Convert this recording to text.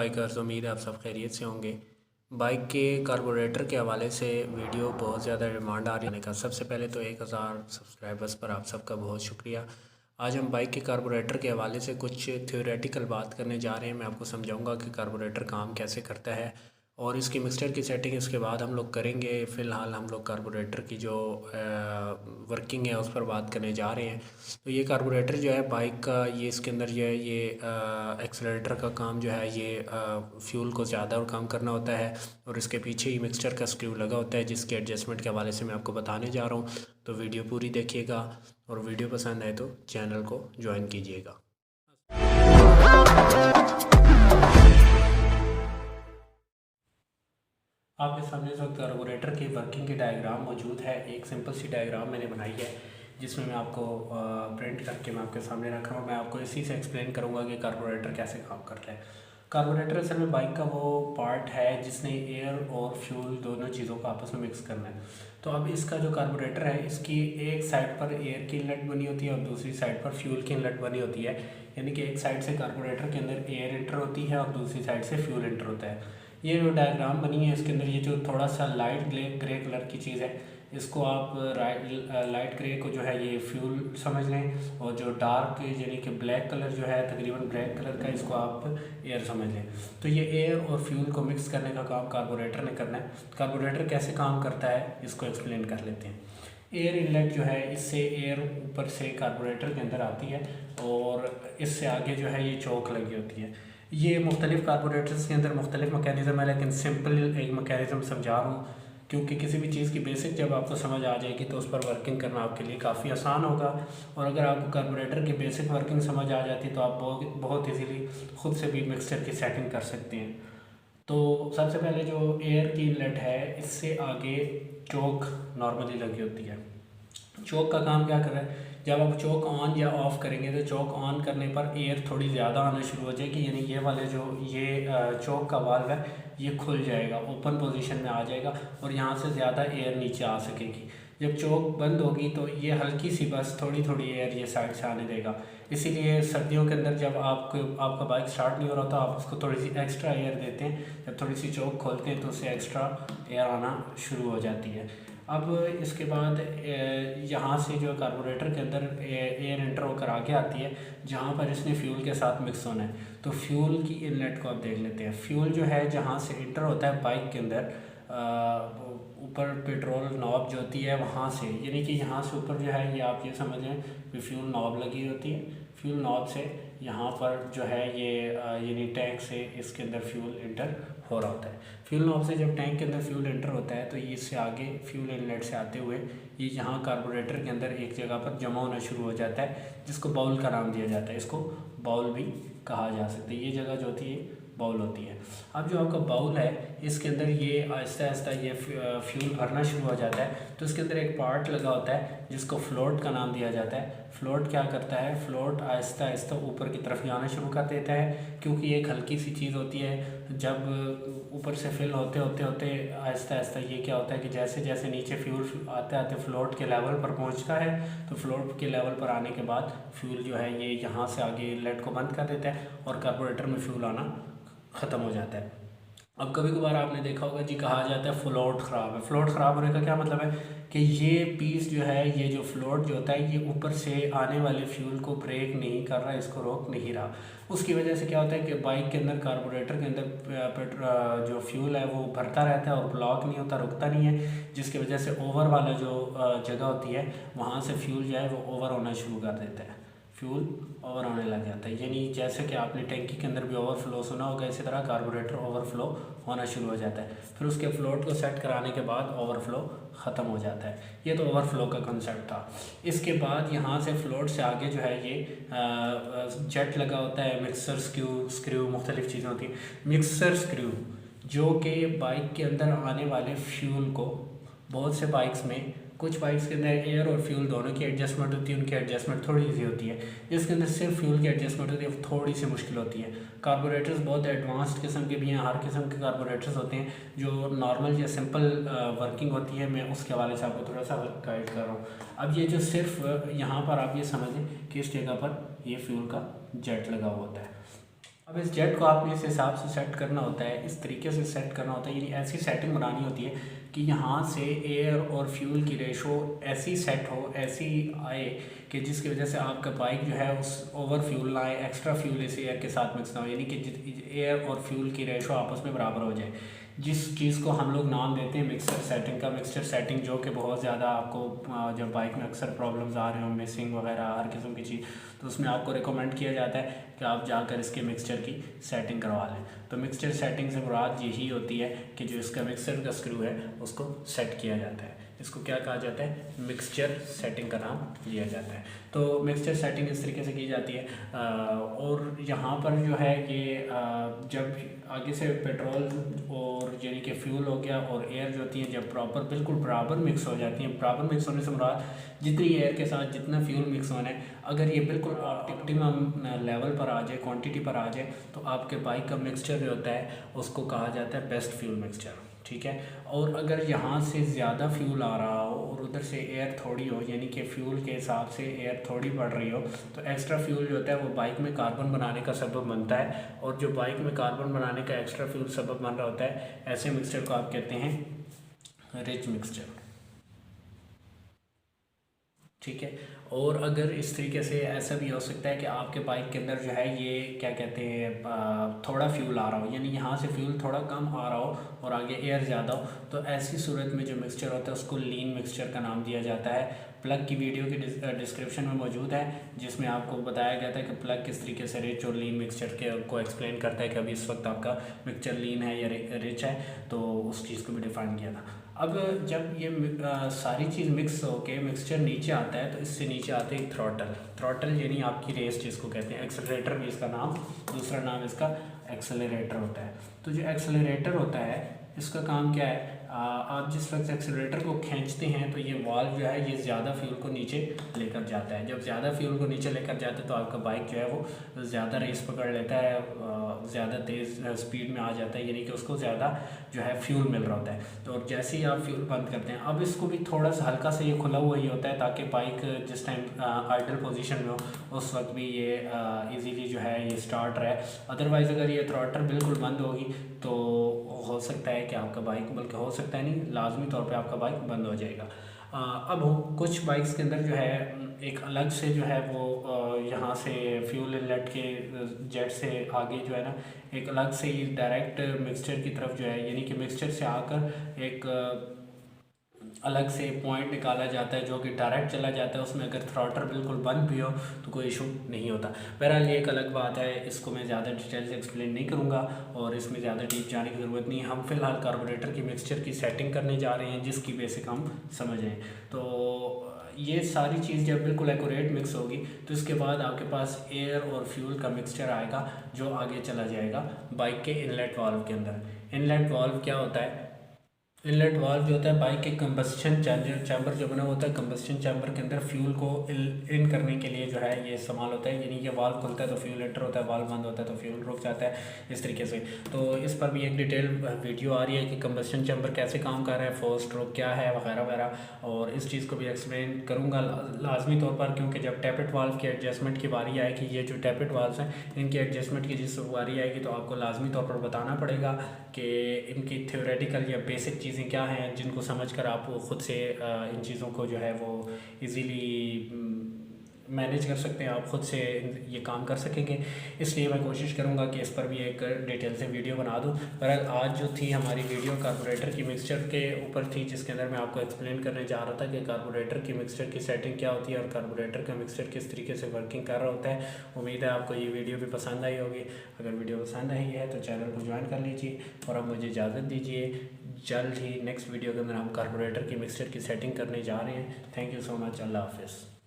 Bikers, उम्मीद है आप सब खैरियत से होंगे। बाइक के कार्बोरेटर के हवाले से वीडियो बहुत ज़्यादा डिमांड आ रही है। सबसे पहले तो 1000 सब्सक्राइबर्स पर आप सबका बहुत शुक्रिया। आज हम बाइक के कार्बोरेटर के हवाले से कुछ थ्योरेटिकल बात करने जा रहे हैं। मैं आपको समझाऊंगा कि कार्बोरेटर काम कैसे करता है और इसकी मिक्सचर की सेटिंग इसके बाद हम लोग करेंगे। फ़िलहाल हम लोग कार्बोरेटर की जो वर्किंग है उस पर बात करने जा रहे हैं। तो ये कार्बोरेटर जो है बाइक का, ये इसके अंदर जो है ये एक्सेलरेटर का काम जो है ये फ्यूल को ज़्यादा और कम करना होता है, और इसके पीछे ही मिक्सचर का स्क्रू लगा होता है जिसके एडजस्टमेंट के हवाले से मैं आपको बताने जा रहा हूँ। तो वीडियो पूरी देखिएगा और वीडियो पसंद आए तो चैनल को ज्वाइन कीजिएगा। आपके सामने इस वक्त कार्बोरेटर की वर्किंग की डायग्राम मौजूद है। एक सिंपल सी डायग्राम मैंने बनाई है जिसमें मैं आपको प्रिंट करके मैं आपके सामने रख रहा हूँ। मैं आपको इसी से एक्सप्लेन करूँगा कि कार्बोरेटर कैसे काम करता है। कार्बोरेटर असल में बाइक का वो पार्ट है जिसने एयर और फ्यूल दोनों चीज़ों को आपस में मिक्स करना है। तो अब इसका जो कार्बोरेटर है, इसकी एक साइड पर एयर की इनलेट बनी होती है और दूसरी साइड पर फ्यूल की इनलेट बनी होती है। यानी कि एक साइड से कार्बोरेटर के अंदर एयर इंटर होती है और दूसरी साइड से फ्यूल इंटर होता है। ये जो डायग्राम बनी है इसके अंदर ये जो थोड़ा सा लाइट ग्रे कलर की चीज़ है, इसको आप लाइट ग्रे को जो है ये फ्यूल समझ लें, और जो डार्क यानी कि ब्लैक कलर जो है तकरीबन ब्लैक कलर का, इसको आप एयर समझ लें। तो ये एयर और फ्यूल को मिक्स करने का काम कार्बोरेटर ने करना है। कार्बोरेटर कैसे काम करता है इसको एक्सप्लेन कर लेते हैं। एयर इनलेट जो है, इससे एयर ऊपर से कार्बोरेटर के अंदर आती है और इससे आगे जो है ये चौक लगी होती है। ये मुख्तलिफ कार्बोरेटर्स के अंदर मुख्तलिफ मैकेनिज़्म है, लेकिन सिंपल एक मैकेनिज़्म समझा रहा हूँ क्योंकि किसी भी चीज़ की बेसिक जब आपको समझ आ जाएगी तो उस पर वर्किंग करना आपके लिए काफ़ी आसान होगा। और अगर आपको कार्बोरेटर की बेसिक वर्किंग समझ आ जाती तो आप बहुत ईजीली खुद से भी मिक्सचर की सेटिंग कर सकते हैं। तो सबसे पहले जो एयर की इनलेट है, इससे आगे चोक नॉर्मली लगी होती है। चोक का काम क्या कर रहा है, जब आप चोक ऑन या ऑफ़ करेंगे तो चोक ऑन करने पर एयर थोड़ी ज़्यादा आना शुरू हो जाएगी, यानी ये वाले जो ये चोक का वाल्व है ये खुल जाएगा, ओपन पोजीशन में आ जाएगा और यहाँ से ज़्यादा एयर नीचे आ सकेगी। जब चोक बंद होगी तो ये हल्की सी बस थोड़ी थोड़ी एयर ये साइड से आने देगा। इसीलिए सर्दियों के अंदर जब आपका बाइक स्टार्ट नहीं हो रहा तो आप उसको थोड़ी सी एक्स्ट्रा एयर देते हैं। जब थोड़ी सी चोक खोलते हैं तो उससे एक्स्ट्रा एयर आना शुरू हो जाती है। अब इसके बाद यहाँ से जो कार्बोरेटर के अंदर एयर इंटर होकर आगे आती है जहाँ पर इसने फ्यूल के साथ मिक्स होना है। तो फ्यूल की इनलेट को आप देख लेते हैं। फ्यूल जो है जहाँ से इंटर होता है बाइक के अंदर, ऊपर पेट्रोल नॉब जो होती है वहाँ से, यानी कि यहाँ से ऊपर जो है ये आप ये समझ लें कि फ्यूल नॉब लगी होती है। फ्यूल नॉब से यहाँ पर जो है ये यानी टैंक से इसके अंदर फ्यूल इंटर हो रहा होता है। फ्यूल नॉब से जब टैंक के अंदर फ्यूल इंटर होता है तो ये इससे आगे फ्यूल इनलेट से आते हुए ये यहाँ कार्बोरेटर के अंदर एक जगह पर जमा होना शुरू हो जाता है जिसको बाउल का नाम दिया जाता है। इसको बाउल भी कहा जा सकता है। ये जगह जो होती है बाउल होती है। अब जो आपका बाउल है इसके अंदर ये आहिस्ता आहिस्ता ये फ्यूल भरना शुरू हो जाता है। तो इसके अंदर एक पार्ट लगा होता है जिसको फ्लोट का नाम दिया जाता है। फ्लोट क्या करता है, फ्लोट आहिस्ता आहिस्ता ऊपर की तरफ जाना शुरू कर देता है क्योंकि ये एक हल्की सी चीज़ होती है। जब ऊपर से फिल होते होते होते आहिस्ता आहिस्ता ये क्या होता है कि जैसे जैसे नीचे फ्यूल आते आते फ्लोट के लेवल पर पहुंचता है, तो फ्लोट के लेवल पर आने के बाद फ्यूल जो है ये यहाँ से आगे इनलेट को बंद कर देता है और कार्बोरेटर में फ्यूल आना ख़त्म हो जाता है। अब कभी कभार आपने देखा होगा जी, कहा जाता है फ्लोट ख़राब है। फ्लोट ख़राब होने का क्या मतलब है कि ये पीस जो है, ये जो फ्लोट जो होता है ये ऊपर से आने वाले फ्यूल को ब्रेक नहीं कर रहा, इसको रोक नहीं रहा। उसकी वजह से क्या होता है कि बाइक के अंदर कार्बोरेटर के अंदर जो फ्यूल है वो भरता रहता है और ब्लॉक नहीं होता, रुकता नहीं है, जिसकी वजह से ओवर वाला जो जगह होती है वहाँ से फ्यूल जो है वो ओवर होना शुरू कर देता है। फ्यूल ओवर होने लग जाता है, यानी जैसे कि आपने टैंकी के अंदर भी ओवरफ्लो सुना होगा, इसी तरह कार्बोरेटर ओवरफ्लो होना शुरू हो जाता है। फिर उसके फ्लोट को सेट कराने के बाद ओवरफ्लो ख़त्म हो जाता है। ये तो ओवरफ्लो का कंसेप्ट था। इसके बाद यहाँ से फ्लोट से आगे जो है ये जेट लगा होता है, मिक्सर स्क्रू मुख्तलिफ़ चीज़ें होती हैं। मिक्सर स्क्रू जो कि बाइक के अंदर आने वाले फ्यूल को, बहुत से बाइक्स में, कुछ बाइक्स के अंदर एयर और फ्यूल दोनों की एडजस्टमेंट होती है, उनकी एडजस्टमेंट थोड़ी इजी होती है। जिसके अंदर सिर्फ फ्यूल की एडजस्टमेंट होती है थोड़ी सी मुश्किल होती है। कार्बोरेटर्स बहुत एडवांस्ड किस्म के भी हैं, हर किस्म के कार्बोरेटर्स होते हैं। जो नॉर्मल या सिंपल वर्किंग होती है मैं उसके हवाले से आपको थोड़ा सा गाइड कर रहा हूँ। अब ये जो सिर्फ यहाँ पर आप ये समझें कि इस जगह पर ये फ्यूल का जेट लगा हुआ होता है। अब इस जेट को आपने इस हिसाब से सेट करना होता है, इस तरीके से सेट करना होता है, यानी ऐसी सेटिंग बनानी होती है कि यहाँ से एयर और फ्यूल की रेशो ऐसी सेट हो, ऐसी आए कि जिसकी वजह से आपका बाइक जो है उस ओवर फ्यूल ना आए, एक्स्ट्रा फ्यूल इस एयर के साथ मिक्स ना हो, यानी कि एयर और फ्यूल की रेशो आपस में बराबर हो जाए। जिस चीज़ को हम लोग नाम देते हैं मिक्सचर सेटिंग का, मिक्सचर सेटिंग जो कि बहुत ज़्यादा आपको जब बाइक में अक्सर प्रॉब्लम्स आ रहे हो, मिसिंग वगैरह हर किस्म की चीज़, तो उसमें आपको रिकमेंड किया जाता है कि आप जाकर इसके मिक्सचर की सेटिंग करवा लें। तो मिक्सचर सेटिंग से मुराद यही होती है कि जो इसका मिक्सर का स्क्रू है उसको सेट किया जाता है। इसको क्या कहा जाता है? मिक्सचर सेटिंग का नाम लिया जाता है। तो मिक्सचर सेटिंग इस तरीके से की जाती है। और यहाँ पर जो है ये जब आगे से पेट्रोल और यानी कि फ्यूल हो गया और एयर जो होती है जब प्रॉपर बिल्कुल बराबर मिक्स हो जाती हैं, बराबर मिक्स होने से मुराद जितनी एयर के साथ जितना फ्यूल मिक्स होना है, अगर ये बिल्कुल ऑप्टिमम लेवल पर आ जाए, क्वांटिटी पर आ जाए, तो आपके बाइक का मिक्सचर जो होता है उसको कहा जाता है बेस्ट फ्यूल मिक्सचर। ठीक है। और अगर यहाँ से ज़्यादा फ्यूल आ रहा हो और उधर से एयर थोड़ी हो, यानी कि फ्यूल के हिसाब से एयर थोड़ी बढ़ रही हो, तो एक्स्ट्रा फ्यूल जो होता है वो बाइक में कार्बन बनाने का सबब बनता है। और जो बाइक में कार्बन बनाने का एक्स्ट्रा फ्यूल सबब बन रहा होता है, ऐसे मिक्सचर को आप कहते हैं रिच मिक्सचर। ठीक है। और अगर इस तरीके से ऐसा भी हो सकता है कि आपके बाइक के अंदर जो है ये क्या कहते हैं थोड़ा फ्यूल आ रहा हो, यानी यहाँ से फ्यूल थोड़ा कम आ रहा हो और आगे एयर ज़्यादा हो, तो ऐसी सूरत में जो मिक्सचर होता है उसको लीन मिक्सचर का नाम दिया जाता है। प्लग की वीडियो की डिस्क्रिप्शन में मौजूद है जिसमें आपको बताया गया था कि प्लग किस तरीके से रिच और लीन मिक्सचर के को एक्सप्लेन करता है कि अभी इस वक्त आपका मिक्सचर लीन है या रिच है, तो उस चीज़ को भी डिफाइन किया था। अब जब ये सारी चीज़ मिक्स होके मिक्सचर नीचे आता है, तो इससे नीचे आते हैं थ्रॉटल यानी आपकी रेस जिसको कहते हैं, एक्सेलरेटर भी इसका नाम, दूसरा नाम इसका एक्सेलरेटर होता है। तो जो एक्सेलरेटर होता है इसका काम क्या है? आप जिस वक्त एक्सेलरेटर को खींचते हैं तो ये वाल्व जो है ये ज़्यादा फ्यूल को नीचे लेकर जाता है। जब ज़्यादा फ्यूल को नीचे लेकर जाता है तो आपका बाइक जो है वो ज़्यादा रेस पकड़ लेता है, ज़्यादा तेज़ स्पीड में आ जाता है, यानी कि उसको ज़्यादा जो है फ्यूल मिल रहा होता है। तो जैसे ही आप फ्यूल बंद करते हैं, अब इसको भी थोड़ा सा हल्का से ये खुला हुआ ही होता है ताकि बाइक जिस टाइम आइडल पोजीशन में हो उस वक्त भी ये इजीली जो है ये स्टार्ट रहे। अदरवाइज़ अगर ये थ्रॉटल बिल्कुल बंद होगी तो हो सकता है कि आपका बाइक, बल्कि हो सकता है नहीं, लाजमी तौर पे आपका बाइक बंद हो जाएगा। अब कुछ बाइक्स के अंदर जो है एक अलग से जो है वो यहाँ से फ्यूल इनलेट के जेट से आगे जो है ना एक अलग से ही डायरेक्ट मिक्सचर की तरफ जो है, यानी कि मिक्सचर से आकर एक अलग से पॉइंट निकाला जाता है जो कि डायरेक्ट चला जाता है उसमें। अगर थ्रॉटल बिल्कुल बंद भी हो तो कोई इशू नहीं होता। बहरहाल ये एक अलग बात है, इसको मैं ज़्यादा डिटेल से एक्सप्लेन नहीं करूँगा और इसमें ज़्यादा डीप जाने की ज़रूरत नहीं है। हम फिलहाल कार्बोरेटर की मिक्सचर की सेटिंग करने जा रहे हैं जिसकी बेसिक हम समझें। तो ये सारी चीज़ जब बिल्कुल एक्यूरेट मिक्स होगी तो इसके बाद आपके पास एयर और फ्यूल का मिक्सचर आएगा जो आगे चला जाएगा बाइक के इनलेट वाल्व के अंदर। इनलेट वाल्व क्या होता है? इनलेट वाल्व जो होता है बाइक के कंबस्शन चैम्बर जो बना होता है, कंबस्शन चैम्बर के अंदर फ्यूल को इन करने के लिए जो है ये इस्तेमाल होता है। यानी कि वाल्व खुलता है तो फ्यूल एंटर होता है, वाल्व बंद होता है तो फ्यूल रुक जाता है, इस तरीके से। तो इस पर भी एक डिटेल वीडियो आ रही है कि कंबस्शन चैम्बर कैसे काम कर रहा है, फोर्स स्ट्रोक क्या है वगैरह वगैरह, और इस चीज़ को भी एक्सप्लेन करूँगा लाजमी तौर पर, क्योंकि जब टैपेट वाल्व की एडजस्टमेंट की बारी आएगी, ये जो टैपेट वाल्व हैं इनकी एडजस्टमेंट की जिस बारी आएगी तो आपको लाजमी तौर पर बताना पड़ेगा कि इनकी थ्योरेटिकल या बेसिक चीज़ें क्या हैं जिनको समझकर आप खुद से इन चीज़ों को जो है वो इजीली मैनेज कर सकते हैं, आप खुद से ये काम कर सकेंगे। इसलिए मैं कोशिश करूँगा कि इस पर भी एक डिटेल से वीडियो बना दूँ। बहरहाल आज जो थी हमारी वीडियो कार्बोरेटर की मिक्सचर के ऊपर थी, जिसके अंदर मैं आपको एक्सप्लेन करने जा रहा था कि कार्बोरेटर की मिक्सचर की सेटिंग क्या होती है और कार्बोरेटर का मिक्सचर किस तरीके से वर्किंग कर रहा होता है। उम्मीद है आपको ये वीडियो भी पसंद आई होगी। अगर वीडियो पसंद आई है तो चैनल को ज्वाइन कर लीजिए और अब मुझे इजाज़त दीजिए। जल्द ही नेक्स्ट वीडियो के अंदर हम कार्बोरेटर की मिक्सचर की सेटिंग करने जा रहे हैं। Thank you so much. अल्लाह हाफ़िज़।